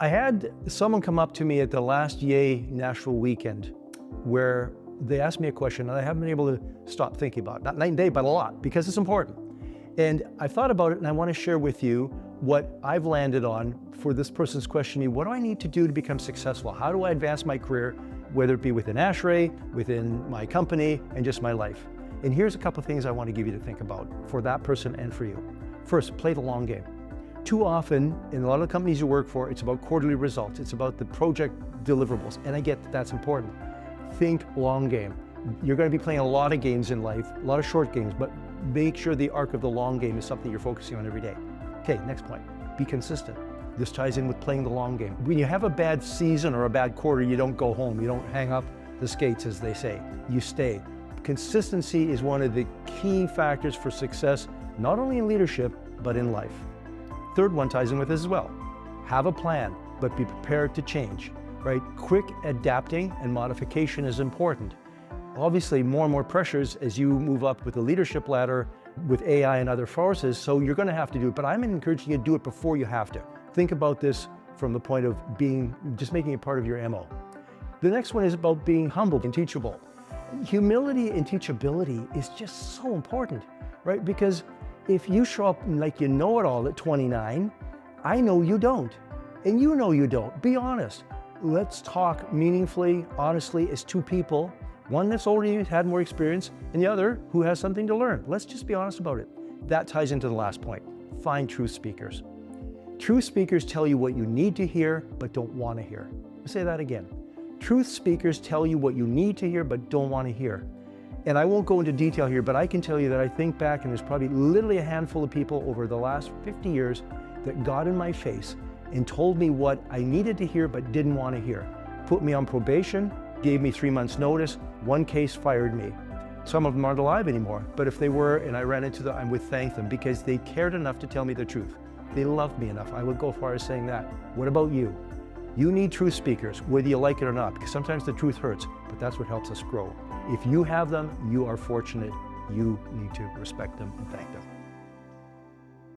I had someone come up to me at the last YEA National Weekend where they asked me a question and I haven't been able to stop thinking about it. Not night and day, but a lot, because it's important. And I thought about it and I want to share with you what I've landed on for this person's question to me. What do I need to do to become successful? How do I advance my career, whether it be within ASHRAE, within my company, and just my life? And here's a couple of things I want to give you to think about for that person and for you. First, play the long game. Too often, in a lot of the companies you work for, it's about quarterly results. It's about the project deliverables. And I get that that's important. Think long game. You're going to be playing a lot of games in life, a lot of short games, but make sure the arc of the long game is something you're focusing on every day. Okay, next point. Be consistent. This ties in with playing the long game. When you have a bad season or a bad quarter, you don't go home. You don't hang up the skates, as they say. You stay. Consistency is one of the key factors for success, not only in leadership, but in life. Third one ties in with this as well. Have a plan, but be prepared to change, right? Quick adapting and modification is important. Obviously, more and more pressures as you move up with the leadership ladder, with AI and other forces, so you're going to have to do it, but I'm encouraging you to do it before you have to. Think about this from the point of just making it part of your MO. The next one is about being humble and teachable. Humility and teachability is just so important, right? Because if you show up like you know it all at 29, I know you don't, and you know you don't. Be honest. Let's talk meaningfully, honestly, as two people, one that's already had more experience and the other who has something to learn. Let's just be honest about it. That ties into the last point. Find truth speakers. Truth speakers tell you what you need to hear, but don't want to hear. I'll say that again. Truth speakers tell you what you need to hear, but don't want to hear. And I won't go into detail here, but I can tell you that I think back, and there's probably literally a handful of people over the last 50 years that got in my face and told me what I needed to hear but didn't want to hear. Put me on probation, gave me 3 months notice, one case fired me. Some of them aren't alive anymore, but if they were and I ran into them, I would thank them because they cared enough to tell me the truth. They loved me enough. I would go as far as saying that. What about you? You need truth speakers, whether you like it or not, because sometimes the truth hurts, but that's what helps us grow. If you have them, you are fortunate. You need to respect them and thank them.